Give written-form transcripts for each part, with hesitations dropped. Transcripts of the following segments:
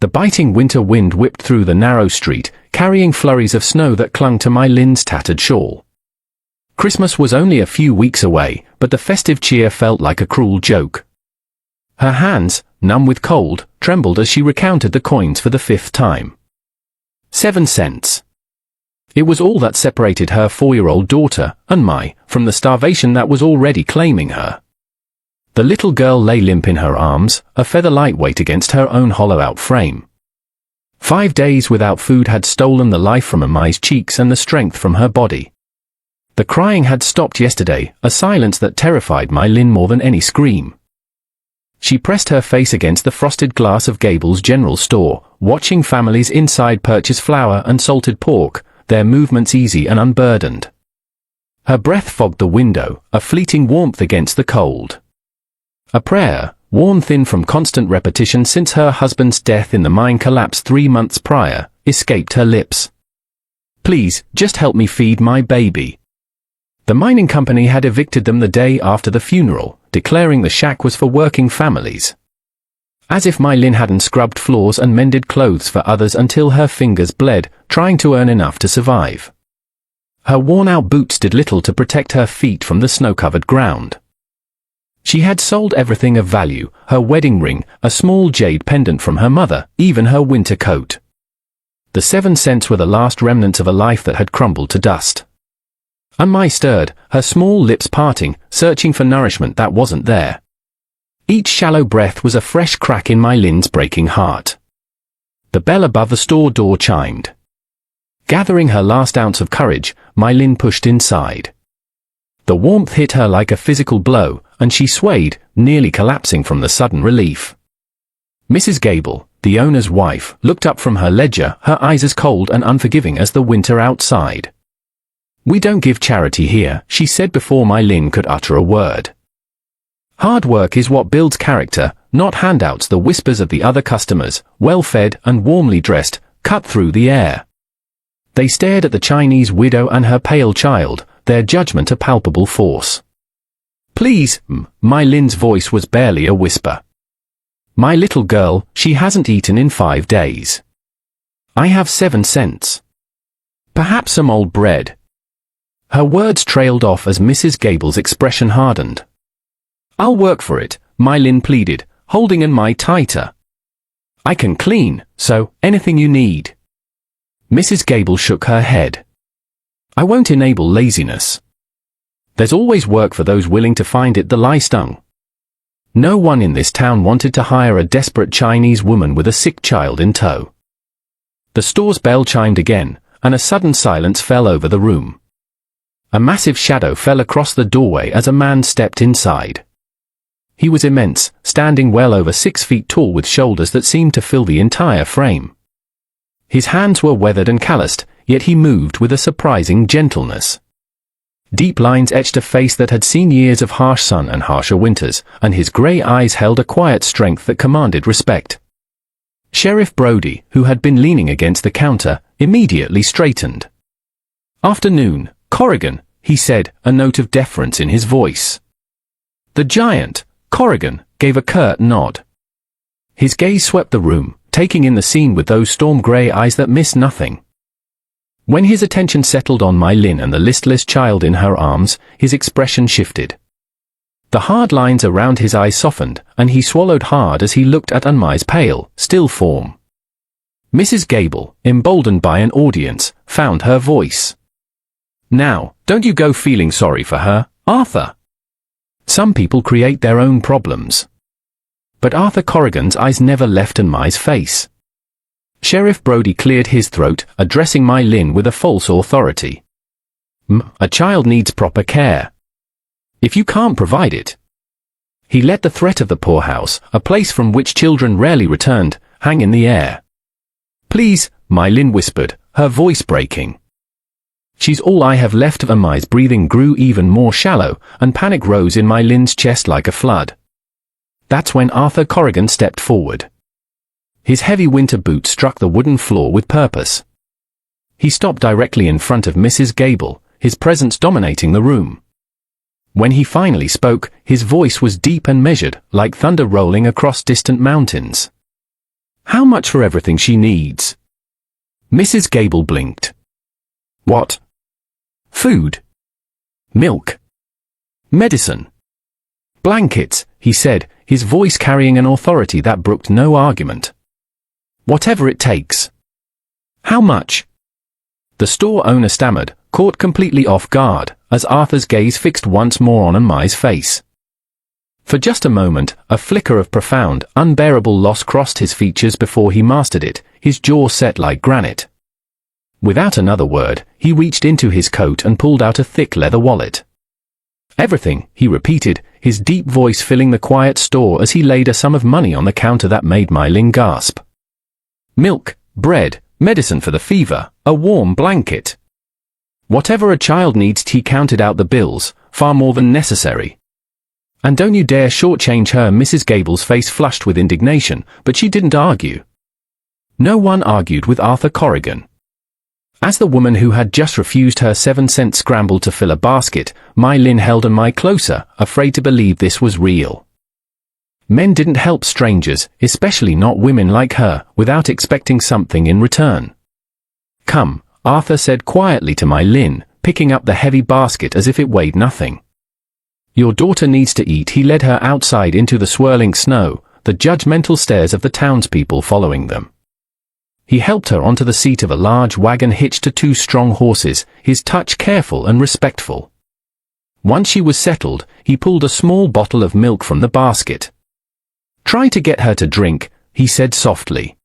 The biting winter wind whipped through the narrow street, carrying flurries of snow that clung to my Lynn's tattered shawl. Christmas was only a few weeks away, but the festive cheer felt like a cruel joke. Her hands, numb with cold, trembled as she recounted the coins for the 5th time. 7 cents. It was all that separated her 4-year-old daughter, and from the starvation that was already claiming her. The little girl lay limp in her arms, a feather lightweight against her own hollow-out frame. 5 days without food had stolen the life from Amai's cheeks and the strength from her body. The crying had stopped yesterday, a silence that terrified my Lynn more than any scream. She pressed her face against the frosted glass of Gable's general store, watching families inside purchase flour and salted pork, their movements easy and unburdened. Her breath fogged the window, a fleeting warmth against the cold. A prayer, worn thin from constant repetition since her husband's death in the mine collapse 3 months prior, escaped her lips. Please, just help me feed my baby. The mining company had evicted them the day after the funeral, declaring the shack was for working families. As if my Lynn hadn't scrubbed floors and mended clothes for others until her fingers bled, trying to earn enough to survive. Her worn-out boots did little to protect her feet from the snow-covered ground. She had sold everything of value, her wedding ring, a small jade pendant from her mother, even her winter coat. The 7 cents were the last remnants of a life that had crumbled to dust. Amai stirred, her small lips parting, searching for nourishment that wasn't there. Each shallow breath was a fresh crack in my Lynn's breaking heart. The bell above the store door chimed. Gathering her last ounce of courage, my Lynn pushed inside. The warmth hit her like a physical blow, and she swayed, nearly collapsing from the sudden relief. Mrs. Gable, the owner's wife, looked up from her ledger, her eyes as cold and unforgiving as the winter outside. We don't give charity here, she said before my Lynn could utter a word. Hard work is what builds character, not handouts. The whispers of the other customers, well-fed and warmly dressed, cut through the air. They stared at the Chinese widow and her pale child, their judgment a palpable force. Please, my Lynn's voice was barely a whisper. My little girl, she hasn't eaten in 5 days. I have 7 cents. Perhaps some old bread. Her words trailed off as Mrs. Gable's expression hardened. I'll work for it, my Lynn pleaded, holding Amai tighter. I can clean, so, anything you need. Mrs. Gable shook her head. I won't enable laziness. There's always work for those willing to find it. The lie stung. No one in this town wanted to hire a desperate Chinese woman with a sick child in tow. The store's bell chimed again, and a sudden silence fell over the room. A massive shadow fell across the doorway as a man stepped inside. He was immense, standing well over 6 feet tall with shoulders that seemed to fill the entire frame. His hands were weathered and calloused, yet he moved with a surprising gentleness. Deep lines etched a face that had seen years of harsh sun and harsher winters, and his grey eyes held a quiet strength that commanded respect. Sheriff Brody, who had been leaning against the counter, immediately straightened. Afternoon, Corrigan, he said, a note of deference in his voice. The giant, Corrigan, gave a curt nod. His gaze swept the room, taking in the scene with those storm-grey eyes that missed nothing. When his attention settled on my Lynn and the listless child in her arms, his expression shifted. The hard lines around his eyes softened, and he swallowed hard as he looked at Amai's pale, still form. Mrs. Gable, emboldened by an audience, found her voice. Now, don't you go feeling sorry for her, Arthur. Some people create their own problems. But Arthur Corrigan's eyes never left Amai's face. Sheriff Brody cleared his throat, addressing my Lynn with a false authority. A child needs proper care. If you can't provide it. He let the threat of the poorhouse, a place from which children rarely returned, hang in the air. Please, my Lynn whispered, her voice breaking. She's all I have left of. Amai's breathing grew even more shallow, and panic rose in my Lynn's chest like a flood. That's when Arthur Corrigan stepped forward. His heavy winter boot struck the wooden floor with purpose. He stopped directly in front of Mrs. Gable, his presence dominating the room. When he finally spoke, his voice was deep and measured, like thunder rolling across distant mountains. How much for everything she needs? Mrs. Gable blinked. What? Food. Milk. Medicine. Blankets, he said, his voice carrying an authority that brooked no argument. Whatever it takes. How much? The store owner stammered, caught completely off guard, as Arthur's gaze fixed once more on Mai's face. For just a moment, a flicker of profound, unbearable loss crossed his features before he mastered it, his jaw set like granite. Without another word, he reached into his coat and pulled out a thick leather wallet. Everything, he repeated, his deep voice filling the quiet store as he laid a sum of money on the counter that made Mai Lin gasp. Milk, bread, medicine for the fever, a warm blanket. Whatever a child needs, he counted out the bills, far more than necessary. And don't you dare shortchange her. Mrs. Gable's face flushed with indignation, but she didn't argue. No one argued with Arthur Corrigan. As the woman who had just refused her 7-cent scramble to fill a basket, Mai Lin held Mai closer, afraid to believe this was real. Men didn't help strangers, especially not women like her, without expecting something in return. Come, Arthur said quietly to Mai Lin, picking up the heavy basket as if it weighed nothing. Your daughter needs to eat. He led her outside into the swirling snow, the judgmental stares of the townspeople following them. He helped her onto the seat of a large wagon hitched to 2 strong horses, his touch careful and respectful. Once she was settled, he pulled a small bottle of milk from the basket. Try to get her to drink, he said softly.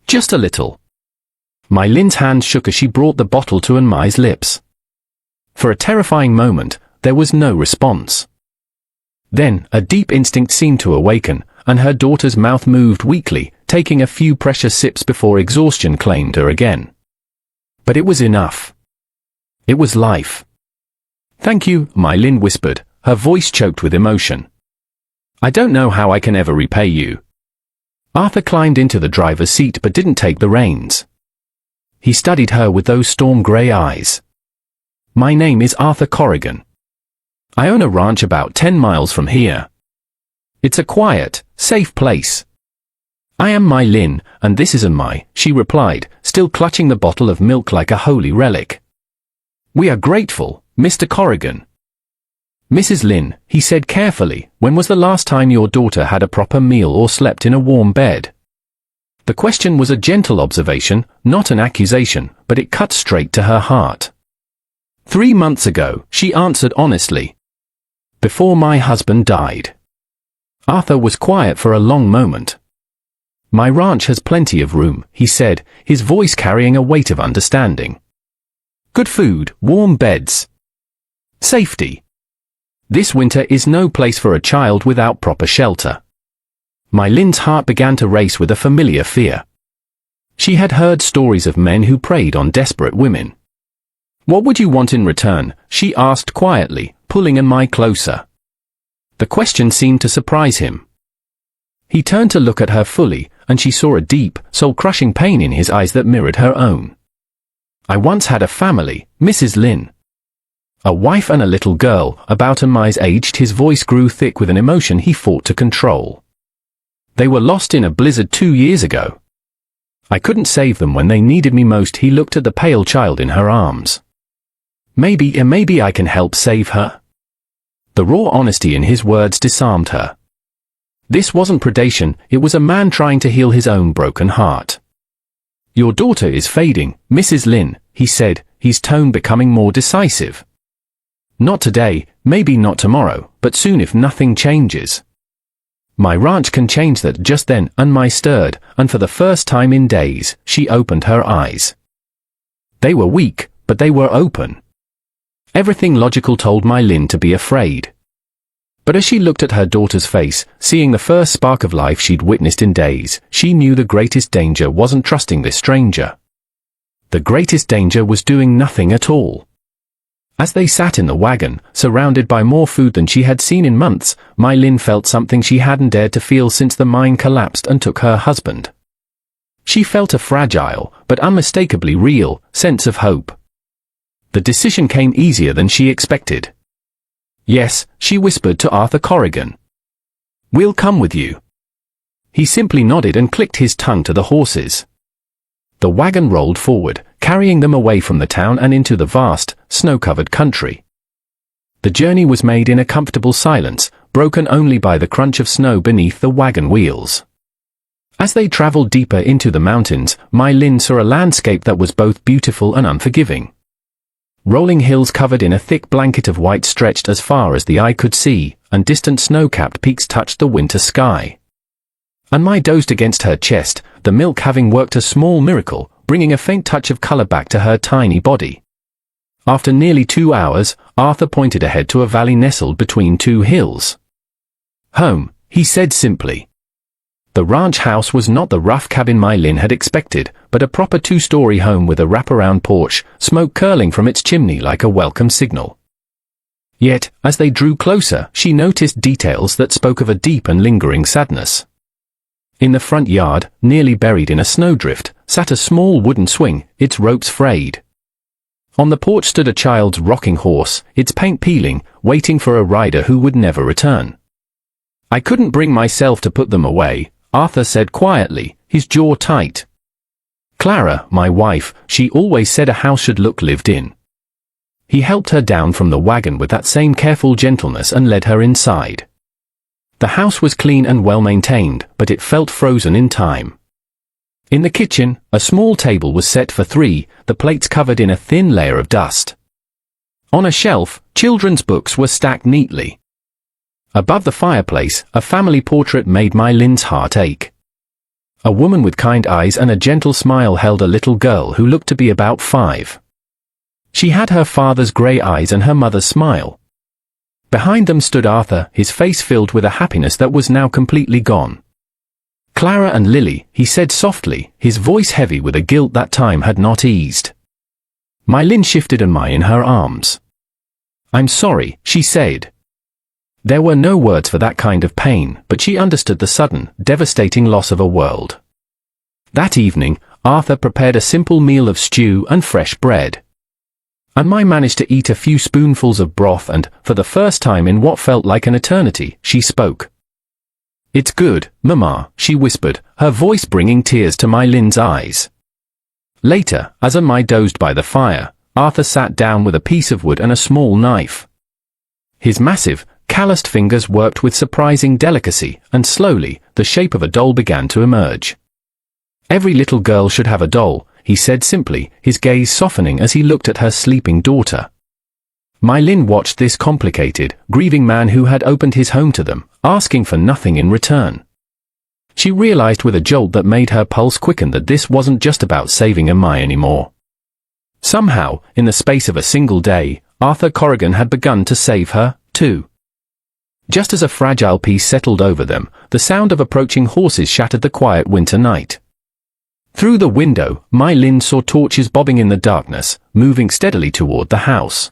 Just a little. Mai Lin's hand shook as she brought the bottle to Mai's lips. For a terrifying moment, there was no response. Then, a deep instinct seemed to awaken, and her daughter's mouth moved weakly, taking a few precious sips before exhaustion claimed her again. But it was enough. It was life. Thank you, Mai Lin whispered, her voice choked with emotion. I don't know how I can ever repay you. Arthur climbed into the driver's seat but didn't take the reins. He studied her with those storm-grey eyes. My name is Arthur Corrigan. I own a ranch about 10 miles from here. It's a quiet, safe place. I am Mai Lin, and this is Mai, she replied, still clutching the bottle of milk like a holy relic. We are grateful, Mr. Corrigan. Mrs. Lin, he said carefully, when was the last time your daughter had a proper meal or slept in a warm bed? The question was a gentle observation, not an accusation, but it cut straight to her heart. 3 months ago, she answered honestly. Before my husband died. Arthur was quiet for a long moment. My ranch has plenty of room, he said, his voice carrying a weight of understanding. Good food, warm beds. Safety. This winter is no place for a child without proper shelter. Mai Lin's heart began to race with a familiar fear. She had heard stories of men who preyed on desperate women. What would you want in return? She asked quietly, pulling Mai closer. The question seemed to surprise him. He turned to look at her fully, and she saw a deep, soul-crushing pain in his eyes that mirrored her own. I once had a family, Mrs. Lin. A wife and a little girl, about Mai's age. His voice grew thick with an emotion he fought to control. They were lost in a blizzard 2 years ago. I couldn't save them when they needed me most. He looked at the pale child in her arms. Maybe I can help save her. The raw honesty in his words disarmed her. This wasn't predation, it was a man trying to heal his own broken heart. Your daughter is fading, Mrs. Lin, he said, his tone becoming more decisive. Not today, maybe not tomorrow, but soon if nothing changes. My ranch can change that. Just then, Mai stirred, and for the first time in days, she opened her eyes. They were weak, but they were open. Everything logical told Mai Lin to be afraid. But as she looked at her daughter's face, seeing the first spark of life she'd witnessed in days, she knew the greatest danger wasn't trusting this stranger. The greatest danger was doing nothing at all. As they sat in the wagon, surrounded by more food than she had seen in months, Mai Lin felt something she hadn't dared to feel since the mine collapsed and took her husband. She felt a fragile, but unmistakably real, sense of hope. The decision came easier than she expected. Yes, she whispered to Arthur Corrigan. We'll come with you. He simply nodded and clicked his tongue to the horses. The wagon rolled forward, carrying them away from the town and into the vast, snow-covered country. The journey was made in a comfortable silence, broken only by the crunch of snow beneath the wagon wheels. As they traveled deeper into the mountains, My Lin saw a landscape that was both beautiful and unforgiving. Rolling hills covered in a thick blanket of white stretched as far as the eye could see, and distant snow-capped peaks touched the winter sky. And Mai dozed against her chest, the milk having worked a small miracle, bringing a faint touch of color back to her tiny body. After nearly 2 hours, Arthur pointed ahead to a valley nestled between two hills. Home, he said simply. The ranch house was not the rough cabin Mai Lin had expected, but a proper 2-story home with a wraparound porch, smoke curling from its chimney like a welcome signal. Yet, as they drew closer, she noticed details that spoke of a deep and lingering sadness. In the front yard, nearly buried in a snowdrift, sat a small wooden swing, its ropes frayed. On the porch stood a child's rocking horse, its paint peeling, waiting for a rider who would never return. I couldn't bring myself to put them away, Arthur said quietly, his jaw tight. Clara, my wife, she always said a house should look lived in. He helped her down from the wagon with that same careful gentleness and led her inside. The house was clean and well maintained, but it felt frozen in time. In the kitchen, a small table was set for 3, the plates covered in a thin layer of dust. On a shelf, children's books were stacked neatly. Above the fireplace, a family portrait made Mai Lin's heart ache. A woman with kind eyes and a gentle smile held a little girl who looked to be about 5. She had her father's grey eyes and her mother's smile. Behind them stood Arthur, his face filled with a happiness that was now completely gone. Clara and Lily, he said softly, his voice heavy with a guilt that time had not eased. Mai Lin shifted Mai in her arms. I'm sorry, she said. There were no words for that kind of pain, but she understood the sudden, devastating loss of a world. That evening, Arthur prepared a simple meal of stew and fresh bread. And Mai managed to eat a few spoonfuls of broth and, for the first time in what felt like an eternity, she spoke. It's good, Mama, she whispered, her voice bringing tears to Mai Lin's eyes. Later, as Mai dozed by the fire, Arthur sat down with a piece of wood and a small knife. His massive, calloused fingers worked with surprising delicacy, and slowly, the shape of a doll began to emerge. Every little girl should have a doll, he said simply, his gaze softening as he looked at her sleeping daughter. Mai Lin watched this complicated, grieving man who had opened his home to them, asking for nothing in return. She realized with a jolt that made her pulse quicken that this wasn't just about saving Mai anymore. Somehow, in the space of a single day, Arthur Corrigan had begun to save her, too. Just as a fragile peace settled over them, the sound of approaching horses shattered the quiet winter night. Through the window, Mai Lin saw torches bobbing in the darkness, moving steadily toward the house.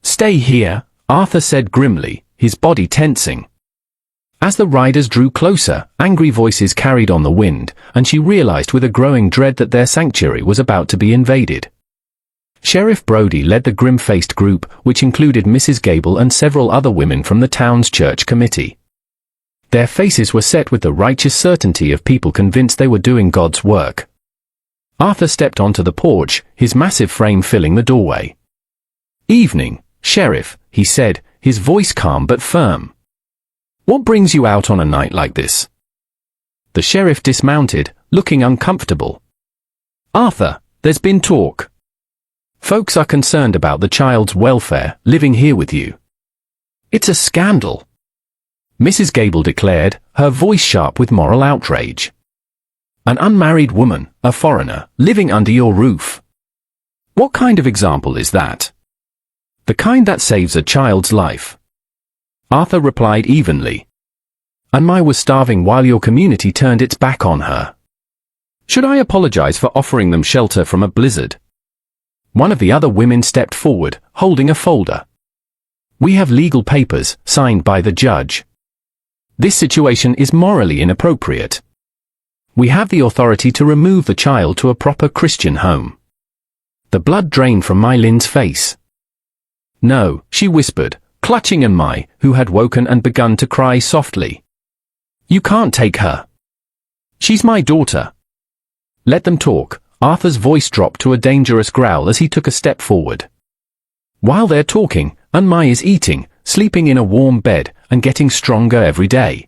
Stay here, Arthur said grimly, his body tensing. As the riders drew closer, angry voices carried on the wind, and she realized with a growing dread that their sanctuary was about to be invaded. Sheriff Brody led the grim-faced group, which included Mrs. Gable and several other women from the town's church committee. Their faces were set with the righteous certainty of people convinced they were doing God's work. Arthur stepped onto the porch, his massive frame filling the doorway. Evening, Sheriff, he said, his voice calm but firm. What brings you out on a night like this? The sheriff dismounted, looking uncomfortable. Arthur, there's been talk. Folks are concerned about the child's welfare, living here with you. It's a scandal, Mrs. Gable declared, her voice sharp with moral outrage. An unmarried woman, a foreigner, living under your roof. What kind of example is that? The kind that saves a child's life. Arthur replied evenly. And Mai was starving while your community turned its back on her. Should I apologize for offering them shelter from a blizzard? One of the other women stepped forward, holding a folder. We have legal papers, signed by the judge. This situation is morally inappropriate. We have the authority to remove the child to a proper Christian home. The blood drained from Mai Lin's face. No, she whispered, clutching Mai, who had woken and begun to cry softly. You can't take her. She's my daughter. Let them talk. Arthur's voice dropped to a dangerous growl as he took a step forward. While they're talking, Unmai is eating, sleeping in a warm bed, and getting stronger every day.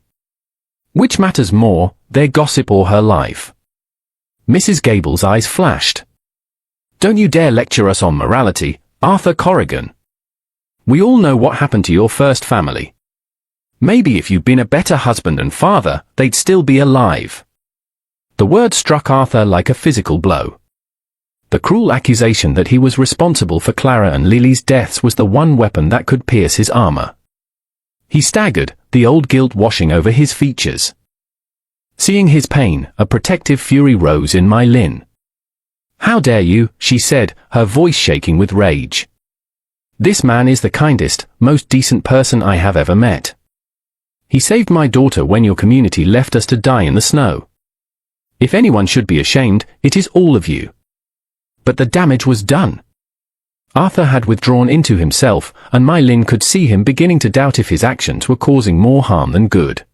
Which matters more, their gossip or her life? Mrs. Gable's eyes flashed. Don't you dare lecture us on morality, Arthur Corrigan. We all know what happened to your first family. Maybe if you'd been a better husband and father, they'd still be alive. The word struck Arthur like a physical blow. The cruel accusation that he was responsible for Clara and Lily's deaths was the one weapon that could pierce his armor. He staggered, the old guilt washing over his features. Seeing his pain, a protective fury rose in my Lynn. How dare you, she said, her voice shaking with rage. This man is the kindest, most decent person I have ever met. He saved my daughter when your community left us to die in the snow. If anyone should be ashamed, it is all of you. But the damage was done. Arthur had withdrawn into himself, and my Lynn could see him beginning to doubt if his actions were causing more harm than good.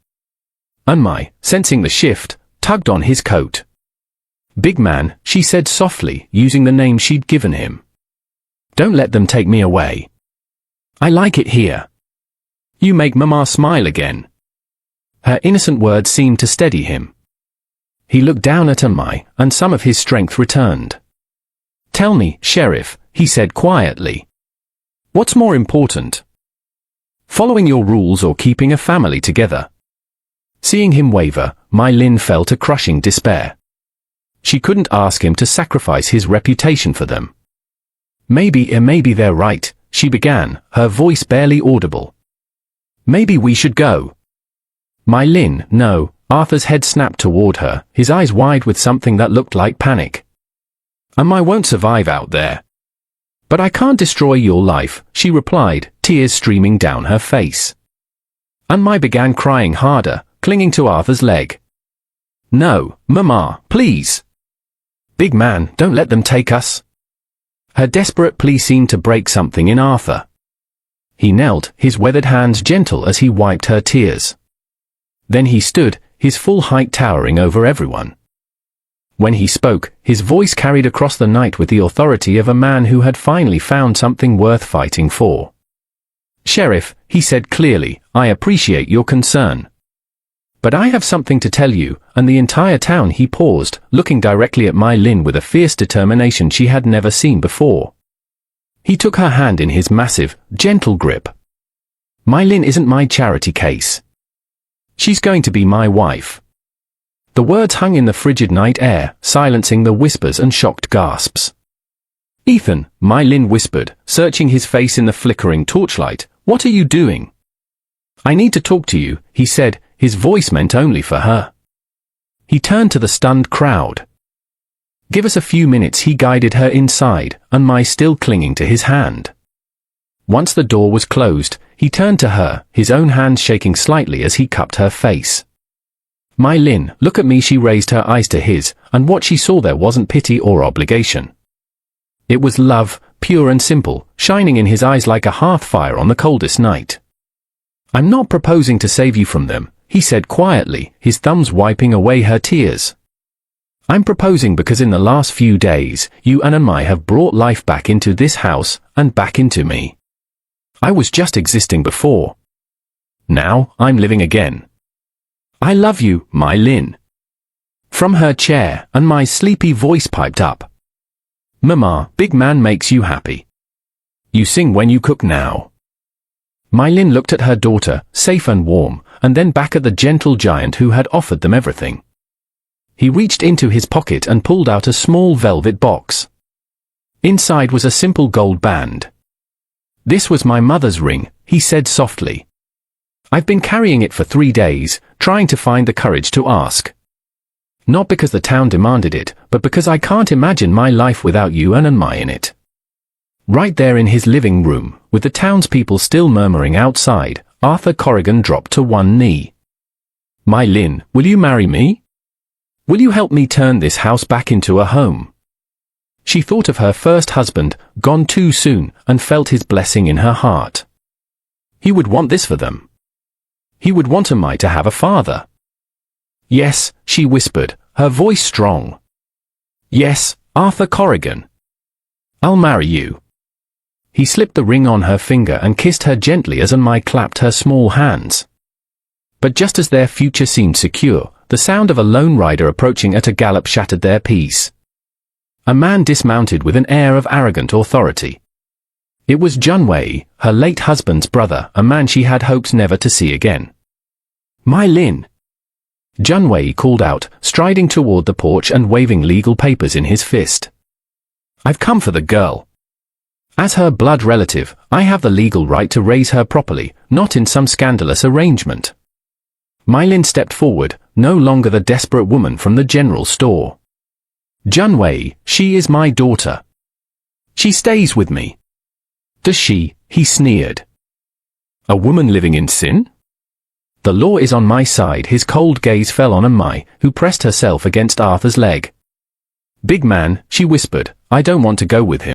Unmai, sensing the shift, tugged on his coat. Big man, she said softly, using the name she'd given him. Don't let them take me away. I like it here. You make Mama smile again. Her innocent words seemed to steady him. He looked down at Unmai, and some of his strength returned. Tell me, Sheriff, he said quietly. What's more important? Following your rules or keeping a family together? Seeing him waver, my Lynn felt a crushing despair. She couldn't ask him to sacrifice his reputation for them. Maybe they're right, she began, her voice barely audible. Maybe we should go. My Lynn, no. Arthur's head snapped toward her, his eyes wide with something that looked like panic. I won't survive out there. But I can't destroy your life, she replied, tears streaming down her face. Unmai began crying harder, clinging to Arthur's leg. No, Mama, please. Big man, don't let them take us. Her desperate plea seemed to break something in Arthur. He knelt, his weathered hands gentle as he wiped her tears. Then he stood, his full height towering over everyone. When he spoke, his voice carried across the night with the authority of a man who had finally found something worth fighting for. Sheriff, he said clearly, I appreciate your concern. But I have something to tell you, and the entire town. He paused, looking directly at my Lynn with a fierce determination she had never seen before. He took her hand in his massive, gentle grip. My Lynn isn't my charity case. She's going to be my wife. The words hung in the frigid night air, silencing the whispers and shocked gasps. Ethan, my Lynn whispered, searching his face in the flickering torchlight, what are you doing? I need to talk to you, he said, his voice meant only for her. He turned to the stunned crowd. Give us a few minutes. He guided her inside, Unmai still clinging to his hand. Once the door was closed, he turned to her, his own hand shaking slightly as he cupped her face. My Lynn, look at me. She raised her eyes to his, and what she saw there wasn't pity or obligation. It was love, pure and simple, shining in his eyes like a hearth fire on the coldest night. I'm not proposing to save you from them, he said quietly, his thumbs wiping away her tears. I'm proposing because in the last few days, you and Unmai have brought life back into this house, and back into me. I was just existing before. Now, I'm living again. I love you, my Lynn. From her chair, Unmai's sleepy voice piped up. Mama, big man makes you happy. You sing when you cook now. My Lynn looked at her daughter, safe and warm, and then back at the gentle giant who had offered them everything. He reached into his pocket and pulled out a small velvet box. Inside was a simple gold band. This was my mother's ring, he said softly. I've been carrying it for 3 days, trying to find the courage to ask. Not because the town demanded it, but because I can't imagine my life without you and Unmai in it. Right there in his living room, with the townspeople still murmuring outside, Arthur Corrigan dropped to one knee. My Lynn, will you marry me? Will you help me turn this house back into a home? She thought of her first husband, gone too soon, and felt his blessing in her heart. He would want this for them. He would want Unmai to have a father. Yes, she whispered, her voice strong. Yes, Arthur Corrigan. I'll marry you. He slipped the ring on her finger and kissed her gently as Mai clapped her small hands. But just as their future seemed secure, the sound of a lone rider approaching at a gallop shattered their peace. A man dismounted with an air of arrogant authority. It was Junwei, her late husband's brother, a man she had hopes never to see again. My Lin. Junwei called out, striding toward the porch and waving legal papers in his fist. I've come for the girl. As her blood relative, I have the legal right to raise her properly, not in some scandalous arrangement. My Lin stepped forward, no longer the desperate woman from the general store. Junwei, she is my daughter. She stays with me. Does she? He sneered. A woman living in sin? The law is on my side. His cold gaze fell on Mai, who pressed herself against Arthur's leg. Big man, she whispered, I don't want to go with him.